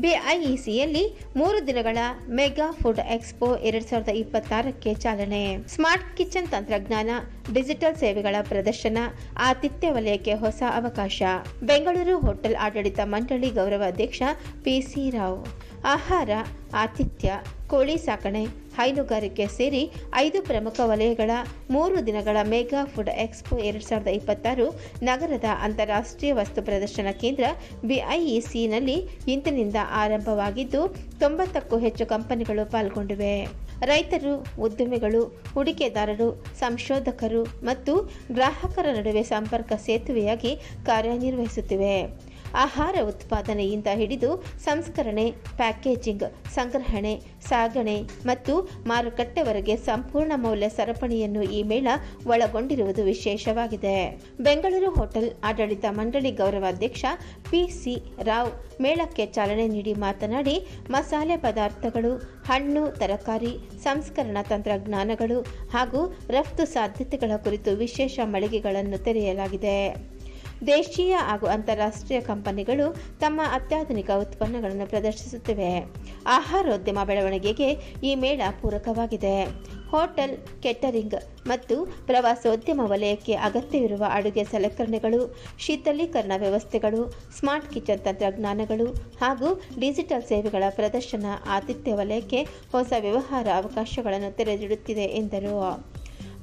ಬಿಐಇಸಿಯಲ್ಲಿ 3 ದಿನಗಳ mega food expo 2026ಕ್ಕೆ ಚಾಲನೆ. Smart kitchen ತಂತ್ರಜ್ಞಾನ, ಡಿಜಿಟಲ್ ಸೇವೆಗಳ ಪ್ರದರ್ಶನ, ಆತಿಥ್ಯ ವಲಯಕ್ಕೆ ಹೊಸ ಅವಕಾಶ. ಬೆಂಗಳೂರು ಹೋಟೆಲ್ ಆಡಳಿತ ಮಂಡಳಿ ಗೌರವ ಅಧ್ಯಕ್ಷ ಪಿಸಿ ರಾವ್. ಆಹಾರ, ಆತಿಥ್ಯ, ಕೋಳಿ ಸಾಕಣೆ, ಹೈನುಗಾರಿಕೆ ಸೇರಿ 5 ಪ್ರಮುಖ ವಲಯಗಳ 3 ದಿನಗಳ ಮೆಗಾ ಫುಡ್ ಎಕ್ಸ್ಪೋ 2026 ನಗರದ ಅಂತಾರಾಷ್ಟ್ರೀಯ ವಸ್ತು ಪ್ರದರ್ಶನ ಕೇಂದ್ರ ಬಿಐಇಸಿನಲ್ಲಿ ಇಂದಿನಿಂದ ಆರಂಭವಾಗಿದ್ದು 90ಕ್ಕೂ ಹೆಚ್ಚು ಕಂಪನಿಗಳು ಪಾಲ್ಗೊಂಡಿವೆ. ರೈತರು, ಉದ್ಯಮಿಗಳು, ಹೂಡಿಕೆದಾರರು, ಸಂಶೋಧಕರು ಮತ್ತು ಗ್ರಾಹಕರ ನಡುವೆ ಸಂಪರ್ಕ ಸೇತುವೆಯಾಗಿ ಕಾರ್ಯನಿರ್ವಹಿಸುತ್ತಿವೆ. ಆಹಾರ ಉತ್ಪಾದನೆಯಿಂದ ಹಿಡಿದು ಸಂಸ್ಕರಣೆ, ಪ್ಯಾಕೇಜಿಂಗ್, ಸಂಗ್ರಹಣೆ, ಸಾಗಣೆ ಮತ್ತು ಮಾರುಕಟ್ಟೆವರೆಗೆ ಸಂಪೂರ್ಣ ಮೌಲ್ಯ ಸರಪಣಿಯನ್ನು ಈ ಮೇಳ ಒಳಗೊಂಡಿರುವುದು ವಿಶೇಷವಾಗಿದೆ. ಬೆಂಗಳೂರು ಹೋಟೆಲ್ ಆಡಳಿತ ಮಂಡಳಿ ಗೌರವ ಅಧ್ಯಕ್ಷ ಪಿಸಿ ರಾವ್ ಮೇಳಕ್ಕೆ ಚಾಲನೆ ನೀಡಿ ಮಾತನಾಡಿ, ಮಸಾಲೆ ಪದಾರ್ಥಗಳು, ಹಣ್ಣು, ತರಕಾರಿ, ಸಂಸ್ಕರಣಾ ತಂತ್ರಜ್ಞಾನಗಳು ಹಾಗೂ ರಫ್ತು ಸಾಧ್ಯತೆಗಳ ಕುರಿತು ವಿಶೇಷ ಮಳಿಗೆಗಳನ್ನು ತೆರೆಯಲಾಗಿದೆ. ದೇಶೀಯ ಹಾಗೂ ಅಂತಾರಾಷ್ಟ್ರೀಯ ಕಂಪನಿಗಳು ತಮ್ಮ ಅತ್ಯಾಧುನಿಕ ಉತ್ಪನ್ನಗಳನ್ನು ಪ್ರದರ್ಶಿಸುತ್ತಿವೆ. ಆಹಾರೋದ್ಯಮ ಬೆಳವಣಿಗೆಗೆ ಈ ಮೇಳ ಪೂರಕವಾಗಿದೆ. ಹೋಟೆಲ್, ಕೇಟರಿಂಗ್ ಮತ್ತು ಪ್ರವಾಸೋದ್ಯಮ ವಲಯಕ್ಕೆ ಅಗತ್ಯವಿರುವ ಅಡುಗೆ ಸಲಕರಣೆಗಳು, ಶೀತಲೀಕರಣ ವ್ಯವಸ್ಥೆಗಳು, ಸ್ಮಾರ್ಟ್ ಕಿಚನ್ ತಂತ್ರಜ್ಞಾನಗಳು ಹಾಗೂ ಡಿಜಿಟಲ್ ಸೇವೆಗಳ ಪ್ರದರ್ಶನ ಆತಿಥ್ಯ ವಲಯಕ್ಕೆ ಹೊಸ ವ್ಯವಹಾರ ಅವಕಾಶಗಳನ್ನು ತೆರೆದಿಡುತ್ತಿದೆ ಎಂದರು.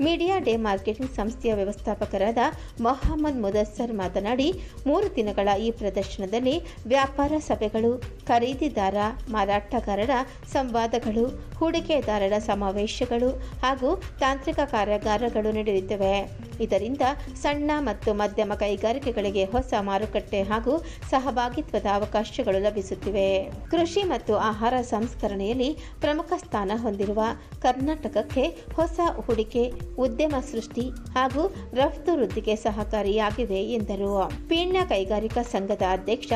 ಮೀಡಿಯಾ ಡೇ ಮಾರ್ಕೆಟಿಂಗ್ ಸಂಸ್ಥೆಯ ವ್ಯವಸ್ಥಾಪಕರಾದ ಮೊಹಮ್ಮದ್ ಮುದಸ್ಸರ್ ಮಾತನಾಡಿ, 3 ದಿನಗಳ ಈ ಪ್ರದರ್ಶನದಲ್ಲಿ ವ್ಯಾಪಾರ ಸಭೆಗಳು, ಖರೀದಿದಾರ ಮಾರಾಟಗಾರರ ಸಂವಾದಗಳು, ಹೂಡಿಕೆದಾರರ ಸಮಾವೇಶಗಳು ಹಾಗೂ ತಾಂತ್ರಿಕ ಕಾರ್ಯಾಗಾರಗಳು ನಡೆಯುತ್ತವೆ. ಇದರಿಂದ ಸಣ್ಣ ಮತ್ತು ಮಧ್ಯಮ ಕೈಗಾರಿಕೆಗಳಿಗೆ ಹೊಸ ಮಾರುಕಟ್ಟೆ ಹಾಗೂ ಸಹಭಾಗಿತ್ವದ ಅವಕಾಶಗಳು ಲಭಿಸುತ್ತಿವೆ. ಕೃಷಿ ಮತ್ತು ಆಹಾರ ಸಂಸ್ಕರಣೆಯಲ್ಲಿ ಪ್ರಮುಖ ಸ್ಥಾನ ಹೊಂದಿರುವ ಕರ್ನಾಟಕಕ್ಕೆ ಹೊಸ ಹೂಡಿಕೆ, ಉದ್ಯಮ ಸೃಷ್ಟಿ ಹಾಗೂ ರಫ್ತು ವೃದ್ಧಿಗೆ ಸಹಕಾರಿಯಾಗಿವೆ ಎಂದರು. ಪೀಣ್ಯ ಕೈಗಾರಿಕಾ ಸಂಘದ ಅಧ್ಯಕ್ಷ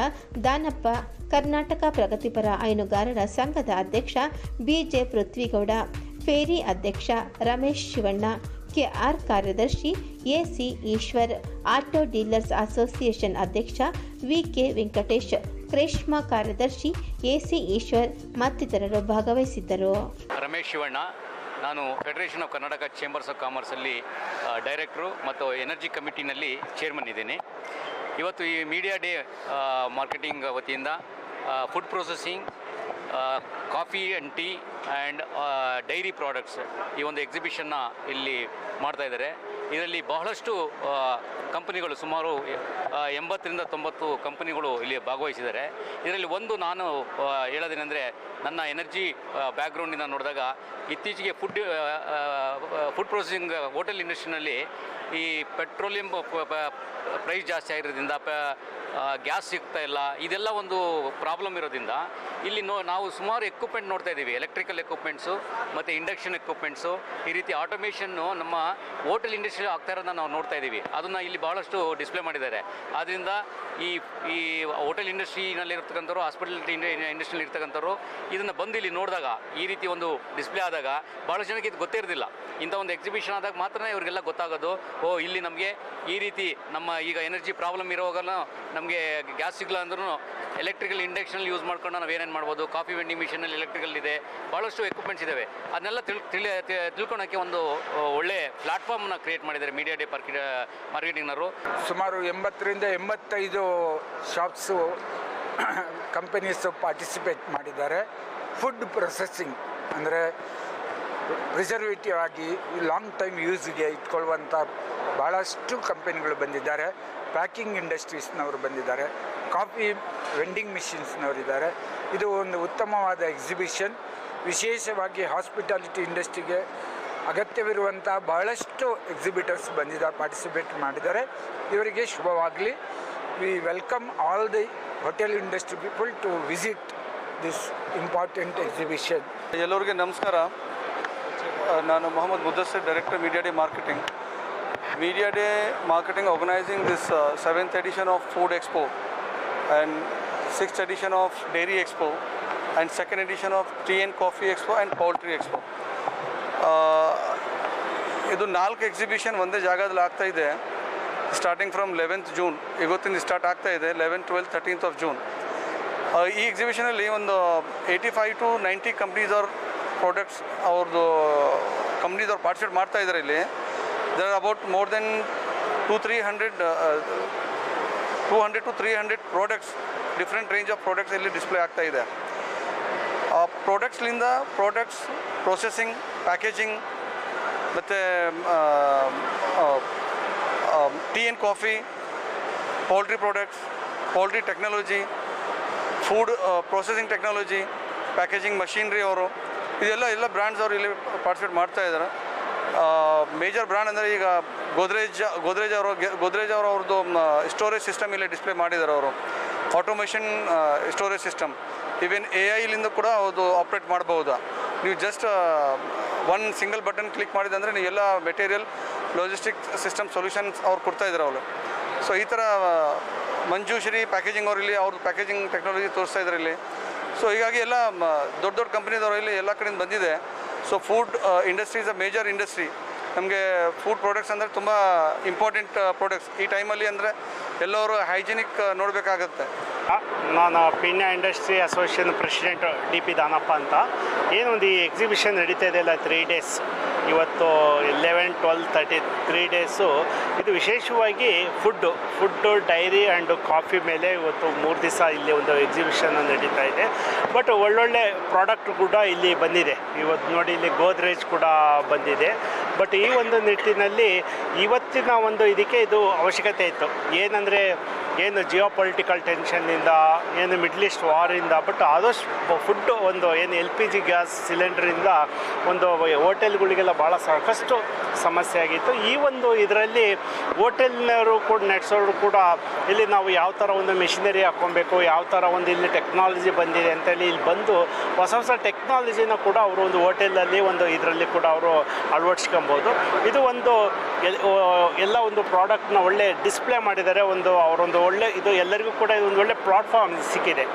ದಾನಪ್ಪ, ಕರ್ನಾಟಕ ಪ್ರಗತಿಪರ ಹೈನುಗಾರರ ಸಂಘದ ಅಧ್ಯಕ್ಷ ಬಿಜೆ ಪೃಥ್ವಿಗೌಡ, ಫೇರಿ ಅಧ್ಯಕ್ಷ ರಮೇಶ್ ಶಿವಣ್ಣ, ಕೆಆರ್ ಕಾರ್ಯದರ್ಶಿ AC Eshwar, auto dealers association ಅಧ್ಯಕ್ಷ ವಿಕೆ ವೆಂಕಟೇಶ್, ಕ್ರೇಷ್ಮಾ ಕಾರ್ಯದರ್ಶಿ ಎಸಿ ಈಶ್ವರ್ ಮತ್ತಿತರರು ಭಾಗವಹಿಸಿದ್ದರು. ರಮೇಶ್ ಶಿವಣ್ಣ, ನಾನು federation of Karnataka chambers of ಕಾಮರ್ಸಲ್ಲಿ ಡೈರೆಕ್ಟ್ರು ಮತ್ತು ಎನರ್ಜಿ ಕಮಿಟಿನಲ್ಲಿ ಚೇರ್ಮನ್ ಇದ್ದೀನಿ. ಇವತ್ತು ಈ ಮೀಡಿಯಾ ಡೇ ಮಾರ್ಕೆಟಿಂಗ್ ವತಿಯಿಂದ food processing, coffee and tea and dairy products ಈ ಒಂದು ಎಕ್ಸಿಬಿಷನ್ನ ಇಲ್ಲಿ ಮಾಡ್ತಾಯಿದ್ದಾರೆ. ಇದರಲ್ಲಿ ಬಹಳಷ್ಟು ಕಂಪನಿಗಳು, ಸುಮಾರು 80ರಿಂದ 90 ಕಂಪನಿಗಳು ಇಲ್ಲಿ ಭಾಗವಹಿಸಿದ್ದಾರೆ. ಇದರಲ್ಲಿ ಒಂದು ನಾನು ಹೇಳೋದೇನೆಂದರೆ, ನನ್ನ ಎನರ್ಜಿ ಬ್ಯಾಕ್ಗ್ರೌಂಡಿಂದ ನೋಡಿದಾಗ ಇತ್ತೀಚೆಗೆ ಫುಡ್ ಪ್ರೊಸೆಸಿಂಗ್ ಹೋಟೆಲ್ ಇಂಡಸ್ಟ್ರಿನಲ್ಲಿ ಈ ಪೆಟ್ರೋಲಿಯಂ ಪ್ರೈಸ್ ಜಾಸ್ತಿ ಆಗಿರೋದ್ರಿಂದ ಗ್ಯಾಸ್ ಸಿಗ್ತಾ ಇಲ್ಲ, ಇದೆಲ್ಲ ಒಂದು ಪ್ರಾಬ್ಲಮ್ ಇರೋದ್ರಿಂದ ಇಲ್ಲಿ ನಾವು ಸುಮಾರು ಎಕ್ವಿಪ್ಮೆಂಟ್ ನೋಡ್ತಾ ಇದ್ದೀವಿ. ಎಲೆಕ್ಟ್ರಿಕಲ್ ಎಕ್ವಿಪ್ಮೆಂಟ್ಸು ಮತ್ತು ಇಂಡಕ್ಷನ್ ಎಕ್ವಿಪ್ಮೆಂಟ್ಸು, ಈ ರೀತಿ ಆಟೋಮೇಷನ್ನು ನಮ್ಮ ಹೋಟೆಲ್ ಇಂಡಸ್ಟ್ರಿ ಆಗ್ತಾ ಇರೋದನ್ನ ನಾವು ನೋಡ್ತಾ ಇದ್ದೀವಿ. ಅದನ್ನು ಇಲ್ಲಿ ಭಾಳಷ್ಟು ಡಿಸ್ಪ್ಲೇ ಮಾಡಿದ್ದಾರೆ. ಆದ್ದರಿಂದ ಈ ಹೋಟೆಲ್ ಇಂಡಸ್ಟ್ರಿನಲ್ಲಿರ್ತಕ್ಕಂಥವ್ರು, ಹಾಸ್ಪಿಟಾಲಿಟಿ ಇಂಡಸ್ಟ್ರಿಯಲ್ಲಿ ಇರ್ತಕ್ಕಂಥವ್ರು ಇದನ್ನು ಬಂದು ಇಲ್ಲಿ ನೋಡಿದಾಗ, ಈ ರೀತಿ ಒಂದು ಡಿಸ್ಪ್ಲೇ ಆದಾಗ ಭಾಳ ಜನಕ್ಕೆ ಇದು ಗೊತ್ತೇ ಇರೋದಿಲ್ಲ. ಇಂಥ ಒಂದು ಎಕ್ಸಿಬಿಷನ್ ಆದಾಗ ಮಾತ್ರ ಇವರಿಗೆಲ್ಲ ಗೊತ್ತಾಗೋದು, ಇಲ್ಲಿ ನಮಗೆ ಈ ರೀತಿ ನಮ್ಮ ಈಗ ಎನರ್ಜಿ ಪ್ರಾಬ್ಲಮ್ ಇರೋವಾಗಲೂ ನಮಗೆ ಗ್ಯಾಸ್ ಸಿಗಲ್ಲ ಅಂದ್ರೂ ಎಲೆಕ್ಟ್ರಿಕಲ್ ಇಂಡಕ್ಷನಲ್ಲಿ ಯೂಸ್ ಮಾಡ್ಕೊಂಡು ನಾವು ಏನೇನು ಮಾಡ್ಬೋದು. ಕಾಫಿ ವೆಂಡಿಂಗ್ ಮಿಷನಲ್ಲಿ ಎಲೆಕ್ಟ್ರಿಕಲ್ ಇದೆ, ಭಾಳಷ್ಟು ಎಕ್ವಿಪ್ಮೆಂಟ್ಸ್ ಇದ್ದಾವೆ. ಅದನ್ನೆಲ್ಲ ತಿಳ್ಕೊಳಕ್ಕೆ ಒಂದು ಒಳ್ಳೆ ಪ್ಲಾಟ್ಫಾರ್ಮ್ನ ಕ್ರಿಯೇಟ್ ಮಾಡಿದ್ದಾರೆ ಮೀಡಿಯಾ ಡೇ ಮಾರ್ಕೆಟಿಂಗ್ನವರು. ಸುಮಾರು 80ರಿಂದ 85 ಶಾಪ್ಸು ಕಂಪನೀಸು ಪಾರ್ಟಿಸಿಪೇಟ್ ಮಾಡಿದ್ದಾರೆ. ಫುಡ್ ಪ್ರೊಸೆಸಿಂಗ್ ಅಂದರೆ ಪ್ರಿಸರ್ವೇಟಿವ್ ಆಗಿ ಲಾಂಗ್ ಟೈಮ್ ಯೂಸ್ಗೆ ಇಟ್ಕೊಳ್ಳುವಂಥ ಭಾಳಷ್ಟು ಕಂಪನಿಗಳು ಬಂದಿದ್ದಾರೆ. ಪ್ಯಾಕಿಂಗ್ ಇಂಡಸ್ಟ್ರೀಸ್ನವರು ಬಂದಿದ್ದಾರೆ, ಕಾಫಿ ವೆಂಡಿಂಗ್ ಮಿಷಿನ್ಸ್ನವರಿದ್ದಾರೆ. ಇದು ಒಂದು ಉತ್ತಮವಾದ ಎಕ್ಸಿಬಿಷನ್. ವಿಶೇಷವಾಗಿ ಹಾಸ್ಪಿಟಾಲಿಟಿ ಇಂಡಸ್ಟ್ರಿಗೆ ಅಗತ್ಯವಿರುವಂಥ ಬಹಳಷ್ಟು ಎಕ್ಸಿಬಿಟರ್ಸ್ ಬಂದಿದ್ದಾರೆ, ಪಾರ್ಟಿಸಿಪೇಟ್ ಮಾಡಿದ್ದಾರೆ. ಇವರಿಗೆ ಶುಭವಾಗಲಿ. We welcome all the hotel industry people to visit this important exhibition. ಎಲ್ಲರಿಗೆ ನಮಸ್ಕಾರ. ನಾನು Mohammed Mudassar, director media day marketing. Media Day Marketing organizing this 7th edition of Food Expo and 6th edition of Dairy Expo and 2nd edition of Tea and Coffee Expo and Poultry Expo. ಇದು 4 exhibition ಒಂದೇ ಜಾಗದಲ್ಲಿ ಆಗ್ತಾ ಇದೆ. Starting from 11th June, ಇವತ್ತಿಂದ start ಆಗ್ತಾ ಇದೆ. 11th, 12th, 13th of June. ಈ ಎಕ್ಸಿಬಿಷನಲ್ಲಿ ಒಂದು 85 to 90 ಕಂಪ್ನೀಸ್ ಅವ್ರ ಪ್ರಾಡಕ್ಟ್ಸ್ ಅವ್ರದ್ದು ಕಂಪ್ನೀಸ್ ಅವ್ರು ಪಾರ್ಟಿಸಿಪೇಟ್ ಮಾಡ್ತಾ ಇದ್ದಾರೆ ಇಲ್ಲಿ. There are about more than 200 to 300 products, different range of products ಇಲ್ಲಿ ಡಿಸ್ಪ್ಲೇ ಆಗ್ತಾ ಇದೆ. ಪ್ರಾಡಕ್ಟ್ಸ್ಲಿಂದ ಪ್ರಾಡಕ್ಟ್ಸ್ ಪ್ರೊಸೆಸಿಂಗ್, ಪ್ಯಾಕೇಜಿಂಗ್ ಮತ್ತು tea and coffee, poultry products, poultry technology, food processing technology, packaging machinery ಅವರು ಎಲ್ಲ ಬ್ರ್ಯಾಂಡ್ಸ್ ಅವರು ಇಲ್ಲಿ ಪಾರ್ಟಿಸಿಪೇಟ್ ಮಾಡ್ತಾ ಇದ್ದಾರೆ. ಮೇಜರ್ ಬ್ರ್ಯಾಂಡ್ ಅಂದರೆ ಈಗ ಗೋದ್ರೇಜ್ ಅವ್ರದ್ದು ಸ್ಟೋರೇಜ್ ಸಿಸ್ಟಮ್ ಇಲ್ಲಿ ಡಿಸ್ಪ್ಲೇ ಮಾಡಿದ್ದಾರೆ. ಅವರು automation storage system, even AI ಕೂಡ ಅದು ಆಪ್ರೇಟ್ ಮಾಡ್ಬೋದಾ. ನೀವು just one single button click ಮಾಡಿದಂದರೆ ನೀವು ಎಲ್ಲ ಮೆಟೀರಿಯಲ್ ಲಾಜಿಸ್ಟಿಕ್ ಸಿಸ್ಟಮ್ ಸೊಲ್ಯೂಷನ್ಸ್ ಅವ್ರು ಕೊಡ್ತಾ ಇದ್ದಾರೆ ಅವರು. ಸೊ ಈ ಥರ ಮಂಜುಶ್ರೀ ಪ್ಯಾಕೇಜಿಂಗ್ ಅವರು ಇಲ್ಲಿ ಅವ್ರದ್ದು ಪ್ಯಾಕೇಜಿಂಗ್ ಟೆಕ್ನಾಲಜಿ ತೋರಿಸ್ತಾ ಇದ್ದಾರೆ ಇಲ್ಲಿ. ಸೊ ಹೀಗಾಗಿ ಎಲ್ಲ ದೊಡ್ಡ ಕಂಪ್ನೀದವರು ಇಲ್ಲಿ ಎಲ್ಲ ಕಡೆಯಿಂದ ಬಂದಿದೆ. So food industry is a major industry. ನಮಗೆ ಫುಡ್ ಪ್ರಾಡಕ್ಟ್ಸ್ ಅಂದರೆ ತುಂಬ ಇಂಪಾರ್ಟೆಂಟ್ ಪ್ರಾಡಕ್ಟ್ಸ್ ಈ ಟೈಮಲ್ಲಿ. ಅಂದರೆ ಎಲ್ಲರೂ ಹೈಜಿನಿಕ್ ನೋಡಬೇಕಾಗತ್ತೆ. ನಾನು Peenya industry association president DP Danappa ಅಂತ. ಏನೊಂದು ಈ ಎಕ್ಸಿಬಿಷನ್ ನಡೀತಾ ಇದೆಯಲ್ಲ 3 days, ಇವತ್ತು 11, 12, 13 3 days. ಇದು ವಿಶೇಷವಾಗಿ ಫುಡ್ಡು ಡೈರಿ ಆ್ಯಂಡ್ ಕಾಫಿ ಮೇಲೆ ಇವತ್ತು 3 ದಿವಸ ಇಲ್ಲಿ ಒಂದು ಎಕ್ಸಿಬಿಷನ್ ನಡೀತಾ ಇದೆ. ಬಟ್ ಒಳ್ಳೊಳ್ಳೆ ಪ್ರಾಡಕ್ಟ್ ಕೂಡ ಇಲ್ಲಿ ಬಂದಿದೆ. ಇವತ್ತು ನೋಡಿ ಇಲ್ಲಿ ಗೋದ್ರೇಜ್ ಕೂಡ ಬಂದಿದೆ. ಬಟ್ ಈ ಒಂದು ನಿಟ್ಟಿನಲ್ಲಿ ಇವತ್ತಿನ ಒಂದು ಇದಕ್ಕೆ ಇದು ಅವಶ್ಯಕತೆ ಇತ್ತು. ಏನಂದರೆ ಜಿಯೋ ಪೊಲಿಟಿಕಲ್ ಟೆನ್ಷನ್ನಿಂದ, ಮಿಡ್ಲ್ ಈಸ್ಟ್ ವಾರಿಂದ, ಬಟ್ ಆದಷ್ಟು ಫುಡ್ ಒಂದು LPG ಗ್ಯಾಸ್ ಸಿಲಿಂಡ್ರಿಂದ ಒಂದು ಹೋಟೆಲ್ಗಳಿಗೆಲ್ಲ ಭಾಳ ಸಾಕಷ್ಟು ಸಮಸ್ಯೆ ಆಗಿತ್ತು. ಈ ಒಂದು ಇದರಲ್ಲಿ ಹೋಟೆಲ್ನವರು ಕೂಡ ನಡೆಸೋರು ಕೂಡ ಇಲ್ಲಿ ನಾವು ಯಾವ ಥರ ಒಂದು ಮೆಷಿನರಿ ಹಾಕ್ಕೊಬೇಕು, ಯಾವ ಥರ ಒಂದು ಇಲ್ಲಿ ಟೆಕ್ನಾಲಜಿ ಬಂದಿದೆ ಅಂತೇಳಿ ಇಲ್ಲಿ ಬಂದು ಹೊಸ ಟೆಕ್ನಾಲಜಿನ ಕೂಡ ಅವರು ಒಂದು ಹೋಟೆಲಲ್ಲಿ ಒಂದು ಇದರಲ್ಲಿ ಕೂಡ ಅವರು ಅಳವಡಿಸ್ಕೊಬೋದು. ಇದು ಒಂದು ಎಲ್ಲ ಒಂದು ಪ್ರಾಡಕ್ಟ್ನ ಒಳ್ಳೆ ಡಿಸ್ಪ್ಲೇ ಮಾಡಿದ್ದಾರೆ. ಅವರೊಂದು ಒಳ್ಳೆ ಇದು ಎಲ್ಲರಿಗೂ ಕೂಡ ಒಂದು ಒಳ್ಳೆ ಪ್ಲಾಟ್ಫಾರ್ಮ್ ಸಿಕ್ಕಿದೆ.